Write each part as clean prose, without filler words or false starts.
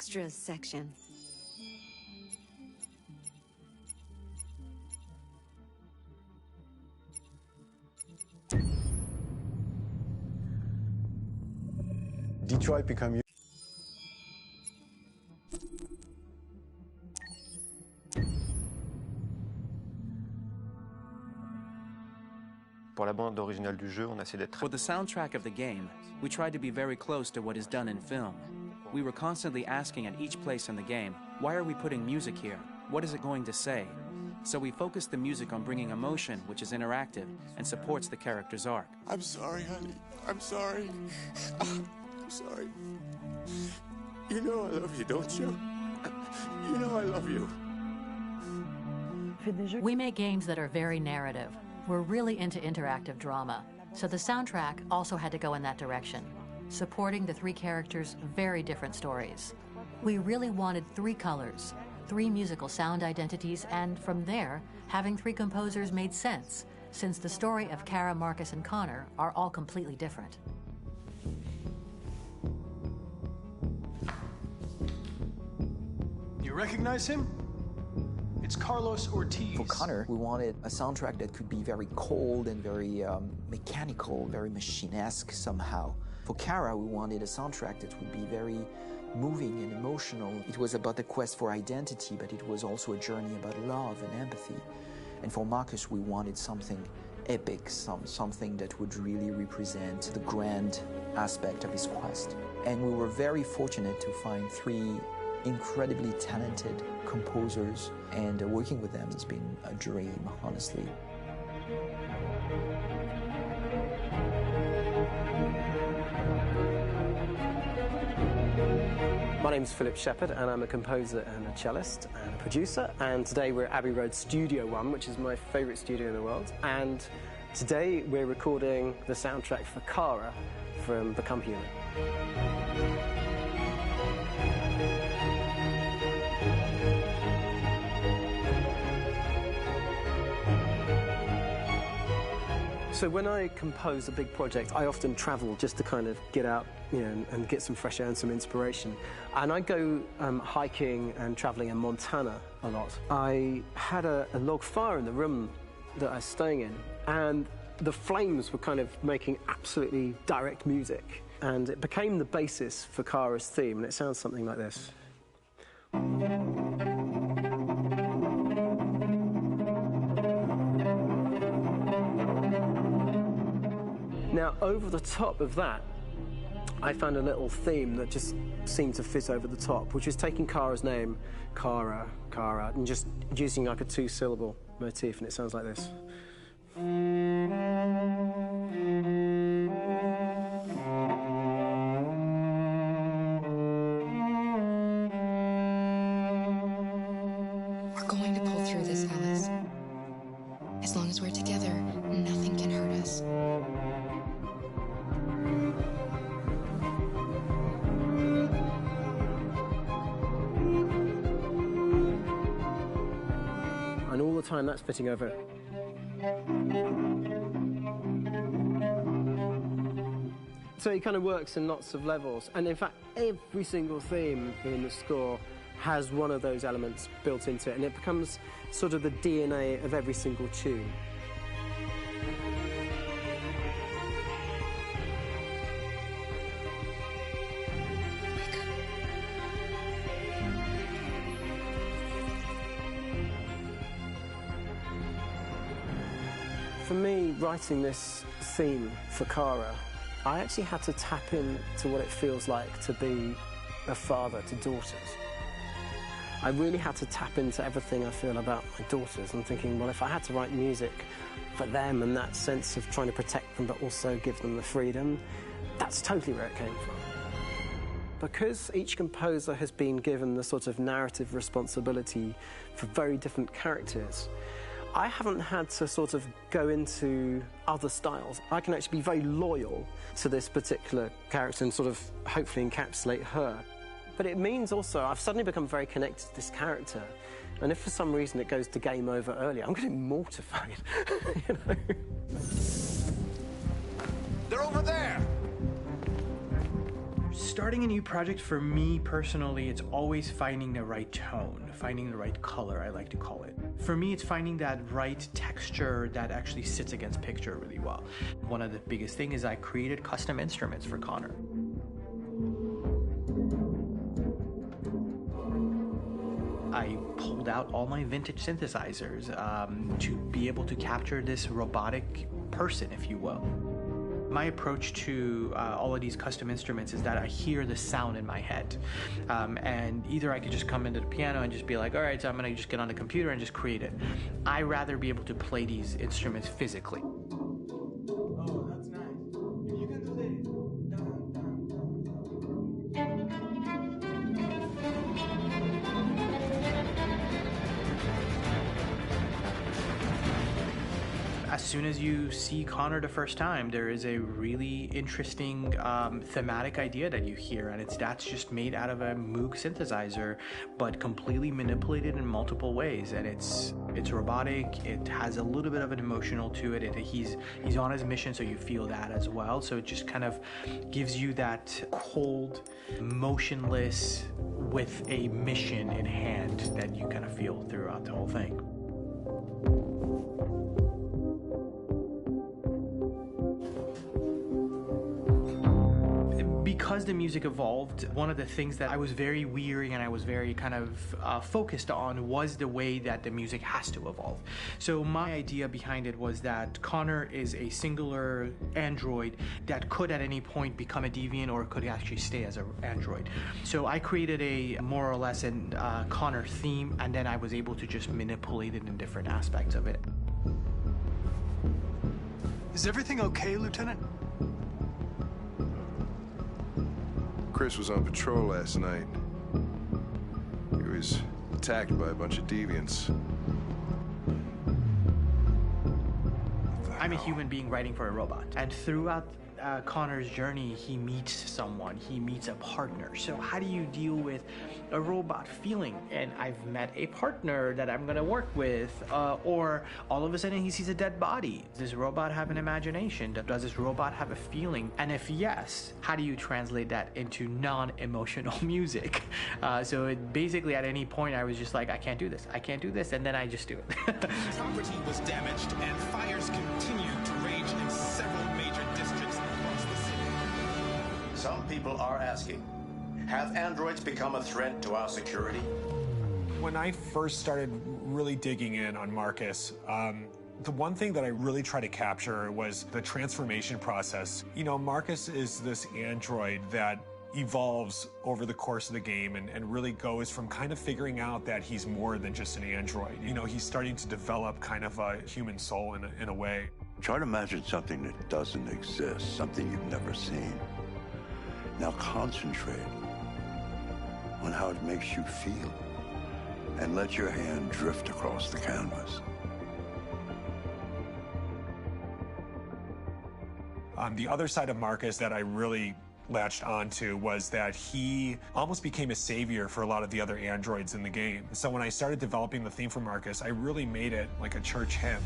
extras section. Detroit become Pour la bande originale du jeu, on a essayé d'être For the soundtrack of the game, we tried to be very close to what is done in film. We were constantly asking at each place in the game, why are we putting music here? What is it going to say? So we focused the music on bringing emotion, which is interactive, and supports the character's arc. I'm sorry, honey. I'm sorry. I'm sorry. You know I love you, don't you? You know I love you. We make games that are very narrative. We're really into interactive drama, so the soundtrack also had to go in that direction, supporting the three characters' very different stories. We really wanted three colors, three musical sound identities, and from there, having three composers made sense, since the story of Kara, Marcus, and Connor are all completely different. You recognize him? It's Carlos Ortiz. For Connor, we wanted a soundtrack that could be very cold and very mechanical, very machine-esque somehow. For Kara, we wanted a soundtrack that would be very moving and emotional. It was about the quest for identity, but it was also a journey about love and empathy. And for Marcus, we wanted something epic, something that would really represent the grand aspect of his quest. And we were very fortunate to find three incredibly talented composers, and working with them has been a dream, honestly. My name's Philip Shepherd, and I'm a composer and a cellist and a producer. And today we're at Abbey Road Studio One, which is my favourite studio in the world. And today we're recording the soundtrack for Kara from Become Human. So when I compose a big project, I often travel just to kind of get out, and get some fresh air and some inspiration. And I go hiking and traveling in Montana a lot. I had a log fire in the room that I was staying in, and the flames were kind of making absolutely direct music. And it became the basis for Kara's theme, and it sounds something like this. Now, over the top of that, I found a little theme that just seemed to fit over the top, which is taking Kara's name, Kara, and just using like a two-syllable motif, and it sounds like this. We're going to pull through this, Alice. As long as we're together, nothing can hurt us. And all the time that's fitting over. So it kind of works in lots of levels. And in fact, every single theme in the score has one of those elements built into it, and it becomes sort of the DNA of every single tune. For me, writing this theme for Kara, I actually had to tap into what it feels like to be a father to daughters. I really had to tap into everything I feel about my daughters and thinking, well, if I had to write music for them and that sense of trying to protect them but also give them the freedom, that's totally where it came from. Because each composer has been given the sort of narrative responsibility for very different characters, I haven't had to sort of go into other styles. I can actually be very loyal to this particular character and sort of hopefully encapsulate her. But it means also I've suddenly become very connected to this character. And if for some reason it goes to game over early, I'm getting mortified, you know? They're over there! Starting a new project for me personally, it's always finding the right tone, finding the right color, I like to call it. For me, it's finding that right texture that actually sits against picture really well. One of the biggest things is I created custom instruments for Connor. I pulled out all my vintage synthesizers to be able to capture this robotic person, if you will. My approach to all of these custom instruments is that I hear the sound in my head. And either I could just come into the piano and just be like, all right, so I'm gonna just get on the computer and just create it. I rather be able to play these instruments physically. Oh, that's nice. If you can do the As soon as you see Connor the first time, there is a really interesting thematic idea that you hear, and that's just made out of a Moog synthesizer, but completely manipulated in multiple ways. And it's robotic. It has a little bit of an emotional to it. He's on his mission, so you feel that as well. So it just kind of gives you that cold, motionless, with a mission in hand that you kind of feel throughout the whole thing. Because the music evolved, one of the things that I was very weary and I was very kind of focused on was the way that the music has to evolve. So my idea behind it was that Connor is a singular android that could at any point become a deviant or could actually stay as an android. So I created a more or less an Connor theme, and then I was able to just manipulate it in different aspects of it. Is everything okay, Lieutenant? Chris was on patrol last night. He was attacked by a bunch of deviants. I'm a human being writing for a robot, and throughout Connor's journey, he meets someone, he meets a partner. So how do you deal with a robot feeling? And I've met a partner that I'm gonna work with, or all of a sudden he sees a dead body. Does this robot have an imagination? Does this robot have a feeling? And if yes, how do you translate that into non-emotional music? So it basically at any point I was just like, I can't do this, and then I just do it. Property was damaged and fires continue to rage in several major districts across the city. Some people are asking, have androids become a threat to our security? When I first started really digging in on Marcus, the one thing that I really tried to capture was the transformation process. You know, Marcus is this android that evolves over the course of the game and really goes from kind of figuring out that he's more than just an android. You know, he's starting to develop kind of a human soul in a way. Try to imagine something that doesn't exist, something you've never seen. Now concentrate on how it makes you feel and let your hand drift across the canvas. The other side of Marcus that I really latched onto was that he almost became a savior for a lot of the other androids in the game. So when I started developing the theme for Marcus, I really made it like a church hymn.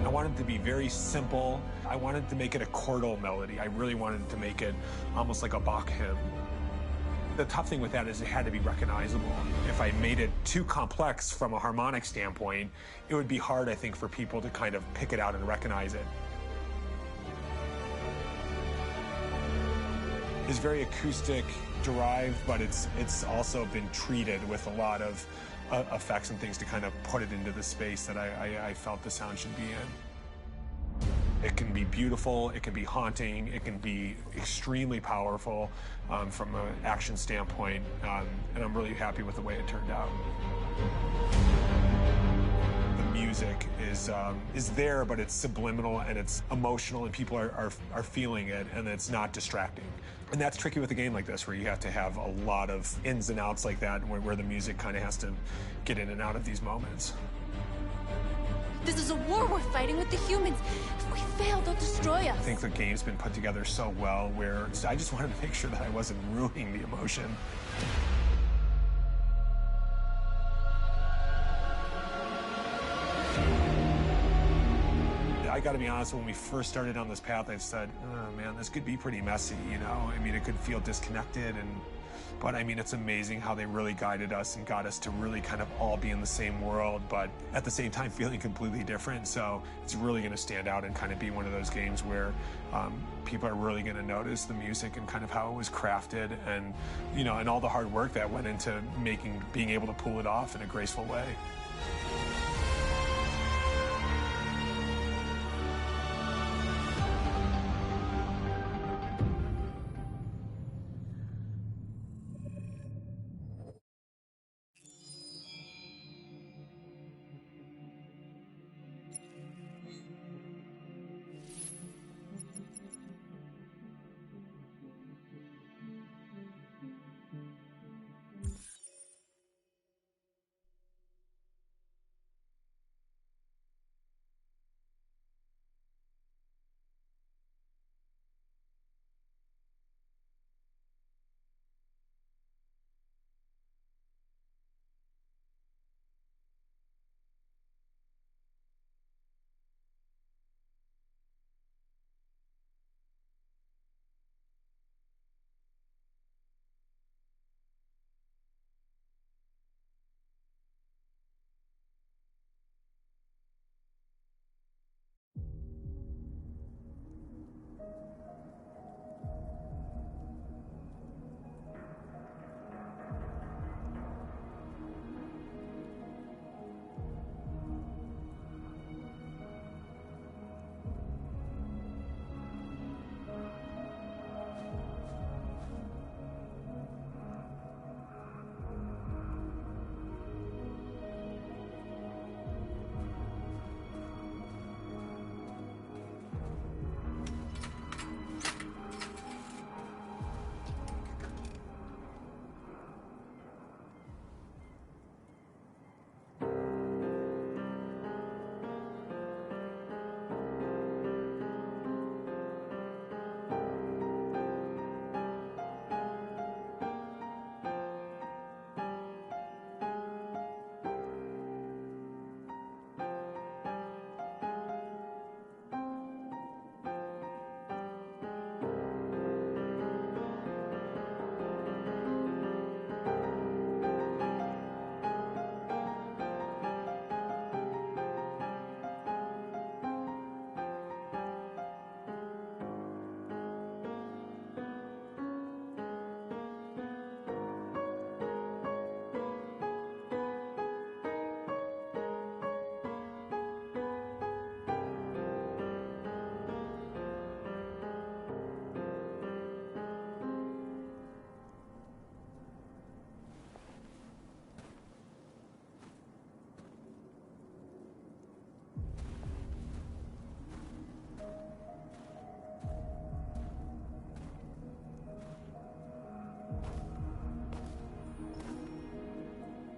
I wanted it to be very simple. I wanted to make it a chordal melody. I really wanted to make it almost like a Bach hymn. The tough thing with that is it had to be recognizable. If I made it too complex from a harmonic standpoint, it would be hard, I think, for people to kind of pick it out and recognize it. It's very acoustic derived, but it's also been treated with a lot of effects and things to kind of put it into the space that I felt the sound should be in. It can be beautiful, it can be haunting, it can be extremely powerful from an action standpoint, and I'm really happy with the way it turned out. The music is there, but it's subliminal and it's emotional, and people are feeling it, and it's not distracting. And that's tricky with a game like this, where you have to have a lot of ins and outs like that, where the music kind of has to get in and out of these moments. This is a war we're fighting with the humans. If we fail, they'll destroy us. I think the game's been put together so well where I just wanted to make sure that I wasn't ruining the emotion. I got to be honest, when we first started on this path, I said, oh man, this could be pretty messy, you know? I mean, it could feel disconnected, but I mean, it's amazing how they really guided us and got us to really kind of all be in the same world, but at the same time feeling completely different. So it's really going to stand out and kind of be one of those games where people are really going to notice the music and kind of how it was crafted, and you know, and all the hard work that went into being able to pull it off in a graceful way.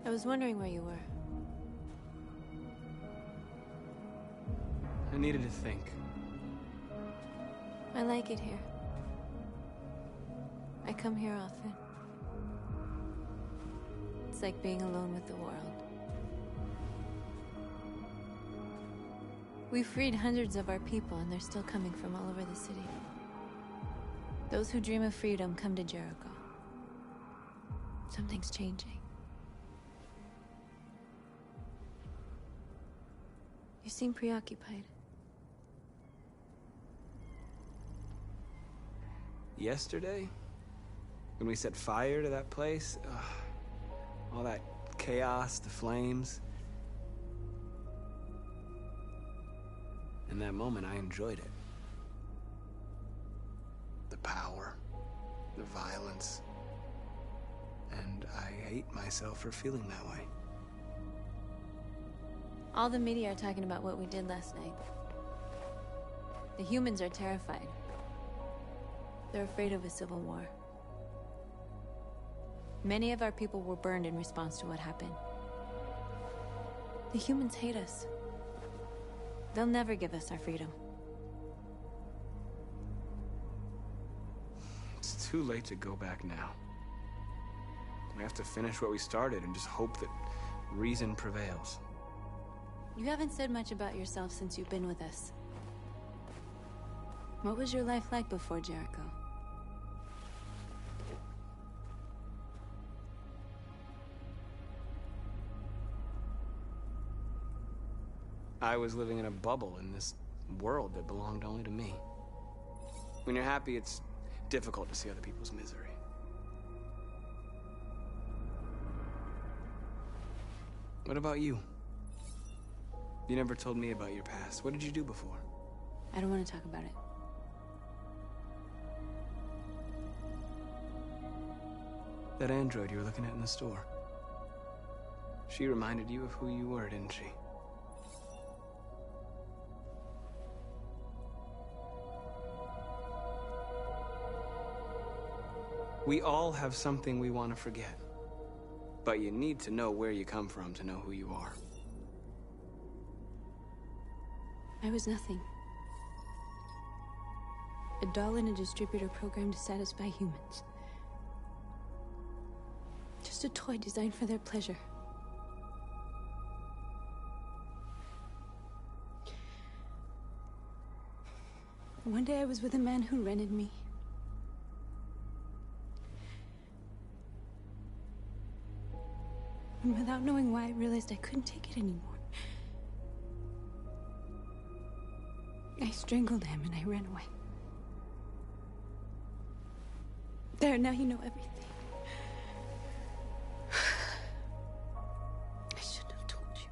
I was wondering where you were. I needed to think. I like it here. I come here often. It's like being alone with the world. We freed hundreds of our people, and they're still coming from all over the city. Those who dream of freedom come to Jericho. Something's changing. You seem preoccupied. Yesterday, when we set fire to that place, all that chaos, the flames. In that moment, I enjoyed it. The power, the violence. And I hate myself for feeling that way. All the media are talking about what we did last night. The humans are terrified. They're afraid of a civil war. Many of our people were burned in response to what happened. The humans hate us. They'll never give us our freedom. It's too late to go back now. We have to finish what we started and just hope that reason prevails. You haven't said much about yourself since you've been with us. What was your life like before Jericho? I was living in a bubble in this world that belonged only to me. When you're happy, it's difficult to see other people's misery. What about you? You never told me about your past. What did you do before? I don't want to talk about it. That android you were looking at in the store. She reminded you of who you were, didn't she? We all have something we want to forget. But you need to know where you come from to know who you are. I was nothing. A doll in a distributor program to satisfy humans. Just a toy designed for their pleasure. One day I was with a man who rented me. And without knowing why, I realized I couldn't take it anymore. I strangled him and I ran away. There, now you know everything. I shouldn't have told you.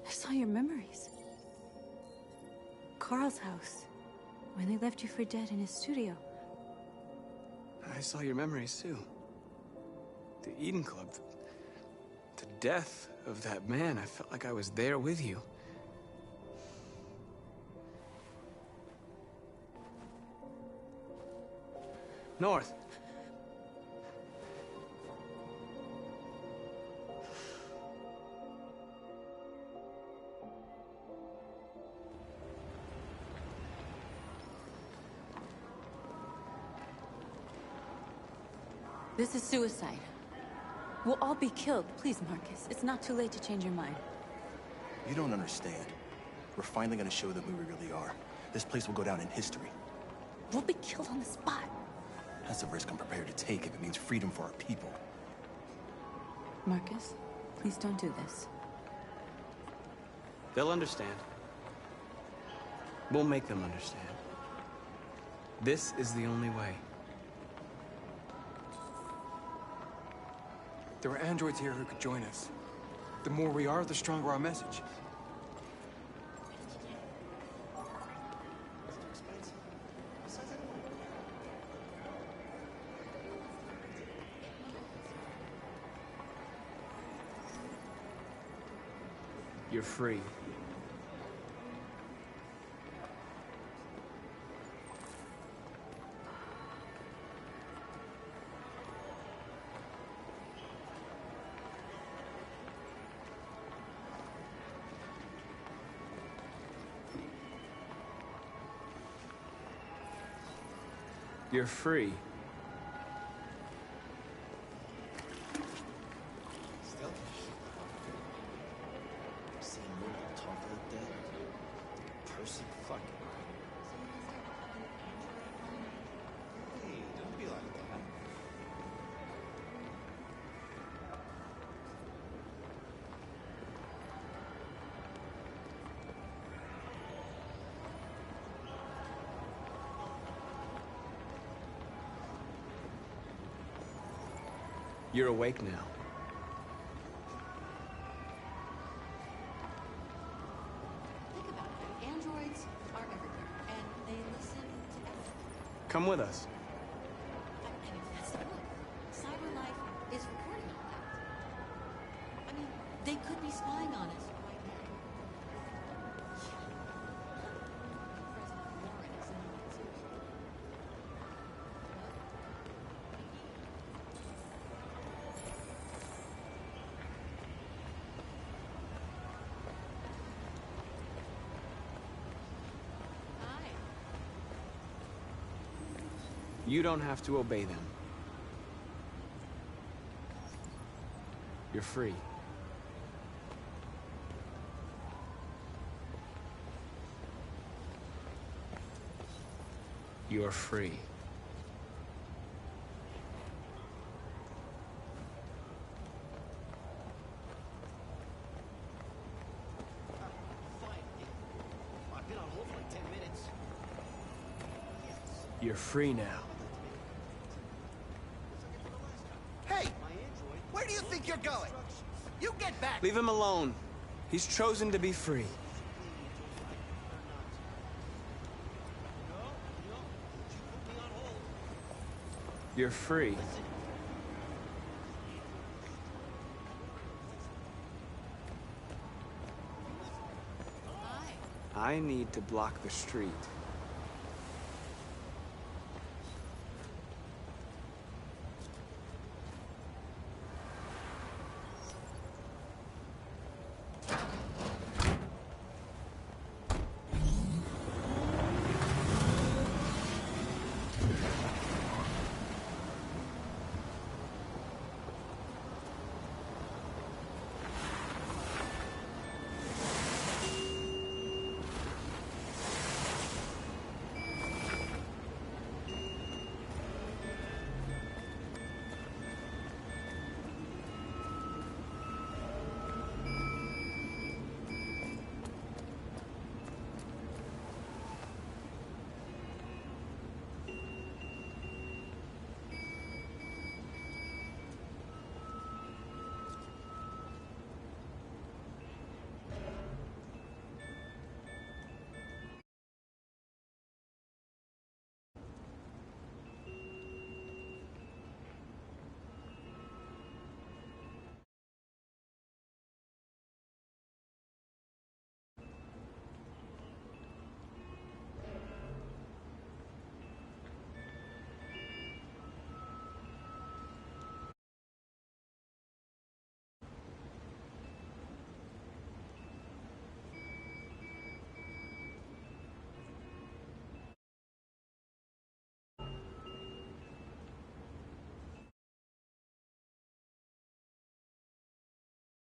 I saw your memories. Carl's house, when they left you for dead in his studio. I saw your memories too. The Eden Club. The death of that man. I felt like I was there with you. North. This is suicide. We'll all be killed. Please, Marcus. It's not too late to change your mind. You don't understand. We're finally gonna show them who we really are. This place will go down in history. We'll be killed on the spot. That's a risk I'm prepared to take if it means freedom for our people. Marcus, please don't do this. They'll understand. We'll make them understand. This is the only way. There are androids here who could join us. The more we are, the stronger our message. You're free. You're free. Still? Seeing women talk like that? Person fucking. Hey, don't be like that. You're awake now. Think about it. Androids are everywhere, and they listen to everything. Come with us. I mean, that's the point. Cyber life is recording all that. I mean, they could be spying on us right now. President Warren is in the You don't have to obey them. You're free. You're free. You're free now. Hey! Where do you think you're going? You get back! Leave him alone. He's chosen to be free. You're free. I need to block the street.